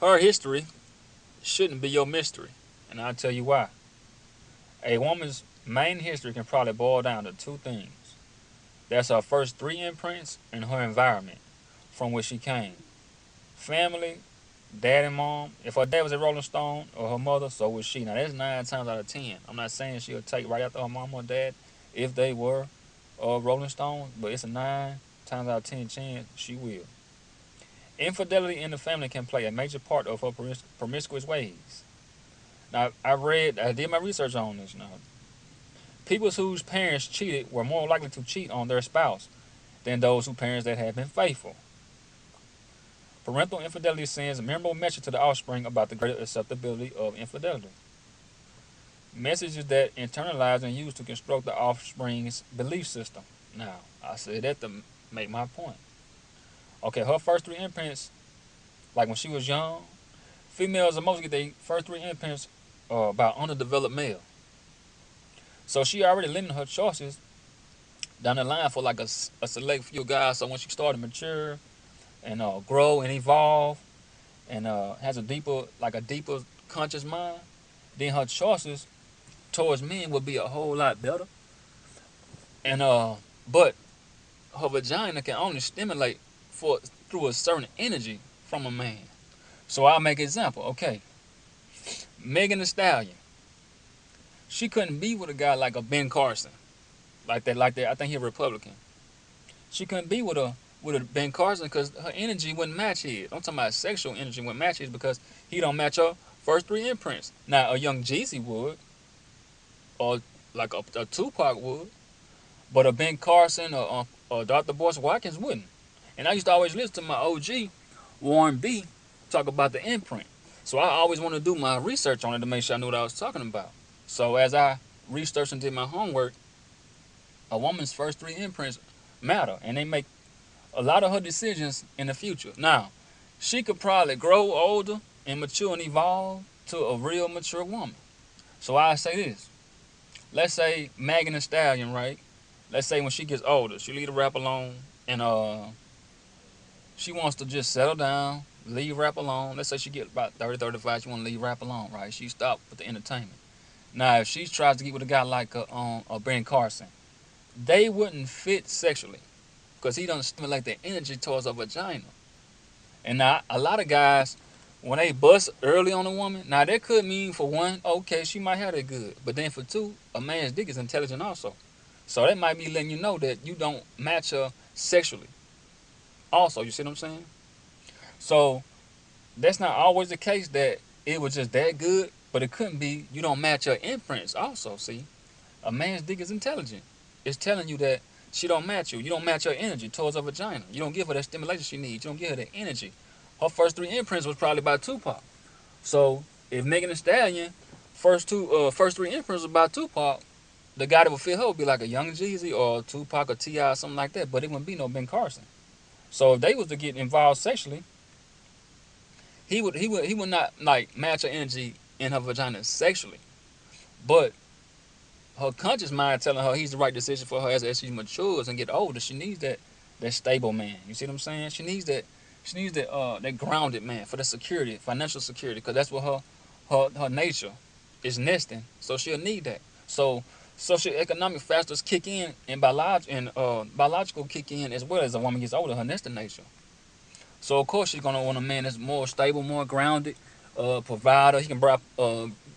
Her history shouldn't be your mystery, and I'll tell you why. A woman's main history can probably boil down to two things. That's her first three imprints and her environment from which she came. Family, dad and mom. If her dad was a Rolling Stone or her mother, so was she. Now that's 9 times out of 10. I'm not saying she'll take right after her mom or dad if they were Rolling Stones, but it's a 9 times out of 10 chance she will. Infidelity in the family can play a major part of her promiscuous ways. Now I did my research on this. Now, people whose parents cheated were more likely to cheat on their spouse than those whose parents that had been faithful. Parental infidelity sends a memorable message to the offspring about the greater acceptability of infidelity. Messages that internalize and use to construct the offspring's belief system. Now, I said that to make my point. Okay, her first three imprints, like when she was young, females are mostly get their first three imprints about underdeveloped male. So she already limited her choices down the line for like a select few guys. So when she started to mature and grow and evolve and has a deeper conscious mind, then her choices towards men would be a whole lot better. And but her vagina can only stimulate for through a certain energy from a man. So I'll make an example. Okay, Megan Thee Stallion, she couldn't be with a guy like a Ben Carson, like that. I think he's a Republican. She couldn't be with a Ben Carson because her energy wouldn't match his. I'm talking about sexual energy wouldn't match his because he don't match her first three imprints. Now a young Jeezy would, or like a Tupac would, but a Ben Carson or Dr. Boyce Watkins wouldn't. And I used to always listen to my OG Warren B talk about the imprint. So I always want to do my research on it to make sure I knew what I was talking about. So as I researched and did my homework, a woman's first three imprints matter, and they make a lot of her decisions in the future. Now, she could probably grow older and mature and evolve to a real mature woman. So I say this. Let's say Megan Thee Stallion, right? Let's say when she gets older, she leave the rap alone and she wants to just settle down, leave rap alone. Let's say she get about 30, 35, she want to leave rap alone, right? She stopped with the entertainment. Now, if she tries to get with a guy like a Ben Carson, they wouldn't fit sexually because he doesn't stimulate the energy towards a vagina. And now, a lot of guys, when they bust early on a woman, now that could mean for one, okay, she might have it good. But then for two, a man's dick is intelligent also. So that might be letting you know that you don't match her sexually. Also, you see what I'm saying? So that's not always the case that it was just that good, but it couldn't be you don't match her imprints also, see? A man's dick is intelligent. It's telling you that she don't match you. You don't match her energy towards her vagina. You don't give her that stimulation she needs. You don't give her the energy. Her first three imprints was probably by Tupac. So if Megan Thee Stallion first three imprints was about Tupac, the guy that would fit her would be like a Young Jeezy or Tupac or T.I. or something like that. But it wouldn't be no Ben Carson. So if they was to get involved sexually, he would not like match her energy in her vagina sexually. But her conscious mind telling her he's the right decision for her as she matures and get older. She needs that stable man. You see what I'm saying? She needs that grounded man for the security, financial security, because that's what her nature is nesting. So she'll need that. So socioeconomic factors kick in and biological kick in as well as a woman gets older. Her nesting nature. So of course she's gonna want a man that's more stable, more grounded, provider. He can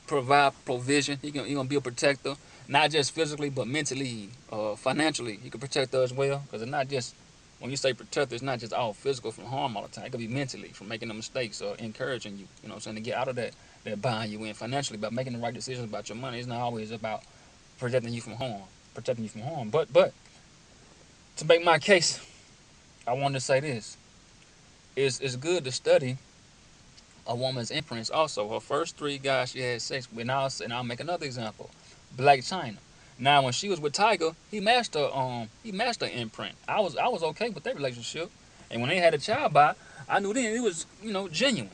provide provision. He gonna be a protector, not just physically but mentally, financially. He can protect her as well, because it's not just when you say protector, it's not just all physical from harm all the time. It could be mentally from making the mistakes or encouraging you. You know what I'm saying, to get out of that bind you in financially by making the right decisions about your money. It's not always about protecting you from harm, But to make my case, I wanted to say this: it's good to study a woman's imprints. Also, her first three guys she had sex with. Now, and I'll make another example: Black China. Now, when she was with Tiger, he matched her imprint. I was okay with that relationship, and when they had a child by, I knew then it was genuine.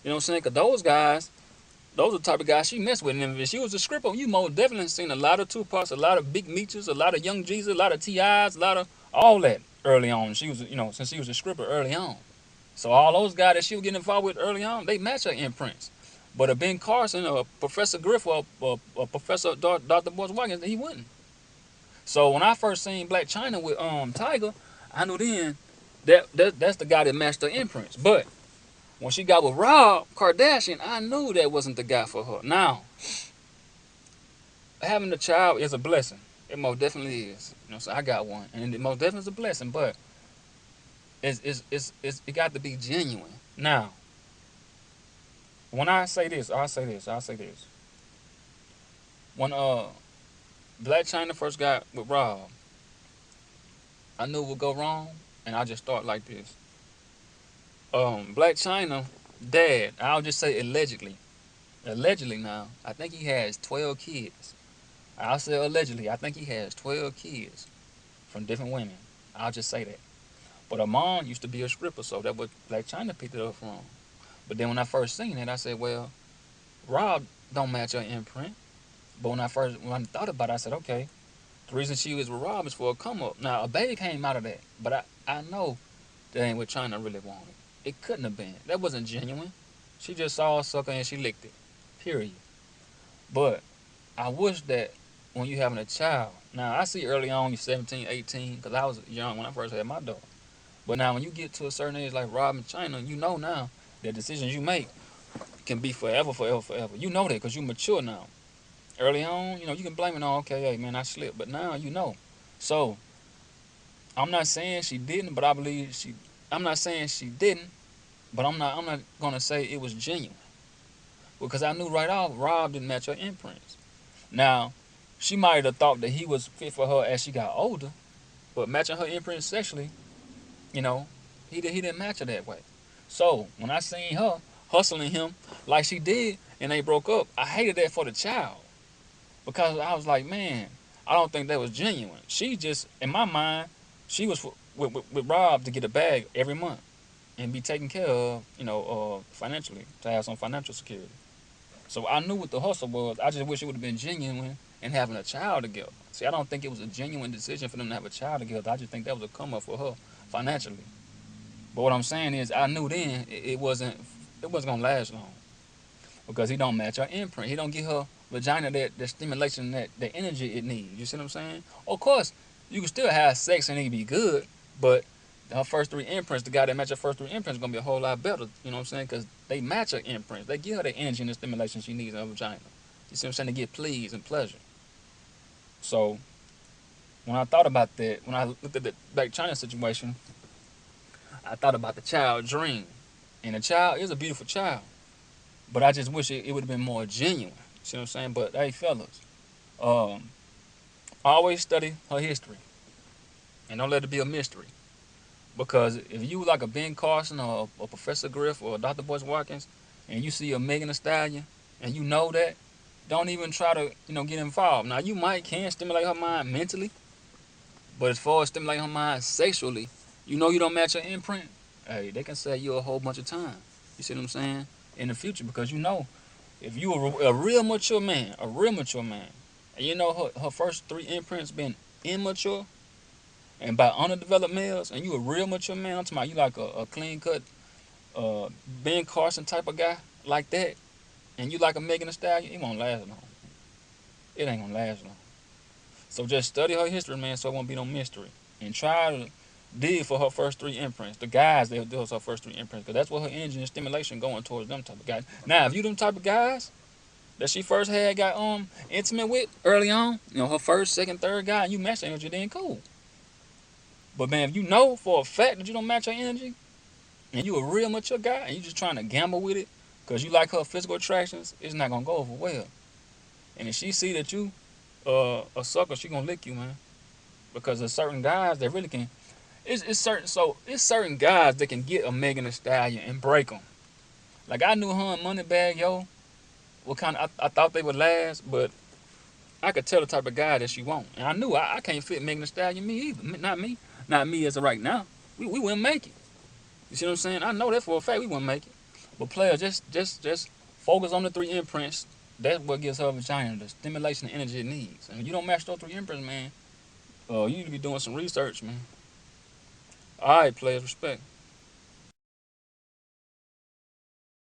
You know what I'm saying? Cause those are the type of guys she messed with. And if she was a scripper, you most definitely seen a lot of Tupacs, a lot of Big Meechers, a lot of Young Jesus, a lot of T.I.s, a lot of all that early on. She was, since she was a scripper early on. So all those guys that she was getting involved with early on, they match her imprints. But a Ben Carson or Professor Griff or Professor Dr. Boyce Watkins, he wouldn't. So when I first seen Black China with Tiger, I knew then that's the guy that matched her imprints. But when she got with Rob Kardashian, I knew that wasn't the guy for her. Now, having a child is a blessing. It most definitely is. So I got one, and it most definitely is a blessing. But it got to be genuine. Now, when I say this, I'll say this. When Black China first got with Rob, I knew it would go wrong, and I just thought like this. Black China dad, I'll just say allegedly now, I think he has 12 kids. I'll say allegedly, I think he has 12 kids from different women. I'll just say that. But her mom used to be a stripper, so that what Black China picked it up from. But then when I first seen it, I said, well, Rob don't match her imprint. But when I thought about it, I said, okay, the reason she was with Rob is for a come up. Now a baby came out of that, but I know that ain't what China really wanted. It couldn't have been. That wasn't genuine. She just saw a sucker and she licked it. Period. But I wish that when you having a child, now I see early on you're 17, 18, because I was young when I first had my daughter. But now when you get to a certain age like Rob and China, you know now that decisions you make can be forever, forever, forever. You know that because you mature now. Early on, you can blame it on, okay, hey man, I slipped. But now you know. So I'm not saying she didn't, but I believe she. I'm not saying she didn't, but I'm not gonna say it was genuine because I knew right off Rob didn't match her imprints. Now, she might have thought that he was fit for her as she got older, but matching her imprints sexually, you know, he didn't match her that way. So when I seen her hustling him like she did and they broke up, I hated that for the child because I was like, man, I don't think that was genuine. She just, in my mind, she was with Rob to get a bag every month and be taken care of, financially, to have some financial security. So I knew what the hustle was. I just wish it would have been genuine and having a child together. See, I don't think it was a genuine decision for them to have a child together. I just think that was a come up for her financially. But what I'm saying is, I knew then it wasn't gonna last long because he don't match her imprint. He don't give her vagina that stimulation, that energy it needs. You see what I'm saying? Of course, you can still have sex and it be good, but her first three imprints, the guy that match her first three imprints, is gonna be a whole lot better. You know what I'm saying? Because they match her imprints. They give her the energy and the stimulation she needs in her vagina. You see what I'm saying? To get pleased and pleasure. So when I thought about that, when I looked at the Black China situation, I thought about the child dream, and the child is a beautiful child. But I just wish it would have been more genuine. See what I'm saying? But hey, fellas, um, always study her history and don't let it be a mystery. Because if you like a Ben Carson or a Professor Griff or a Dr. Boyce Watkins, and you see a Megan Thee Stallion, and you know that, don't even try to get involved. Now you can stimulate her mind mentally, but as far as stimulating her mind sexually, you don't match her imprint. Hey, they can say you a whole bunch of time. You see what I'm saying? In the future, because if you are a real mature man, and her first three imprints been immature and by underdeveloped males, and you a real mature man, I'm talking about you like a clean cut, Ben Carson type of guy like that, and you like a Megan Thee Stallion, it won't last long. It ain't gonna last long. So just study her history, man, so it won't be no mystery, and try to dig for her first three imprints. The guys that do her first three imprints, because that's what her energy and stimulation going towards them type of guys. Now, if you them type of guys that she first got intimate with early on, her first, second, third guy, and you match the energy, then cool. But man, if you know for a fact that you don't match her energy, and you a real mature guy, and you just trying to gamble with it, because you like her physical attractions, it's not gonna go over well. And if she see that you a sucker, she gonna lick you, man. Because there's certain guys that really can. It's certain guys that can get a Megan Thee Stallion and break them. Like I knew her and Moneybag Yo. What kind of I thought they would last, but I could tell the type of guy that she want. And I knew I can't fit Megan Thee Stallion me either. Not me as of right now. We wouldn't make it. You see what I'm saying? I know that for a fact we wouldn't make it. But player, just focus on the three imprints. That's what gives her a vagina the stimulation and energy it needs. And when you don't match those three imprints, man, you need to be doing some research, man. All right, players, respect.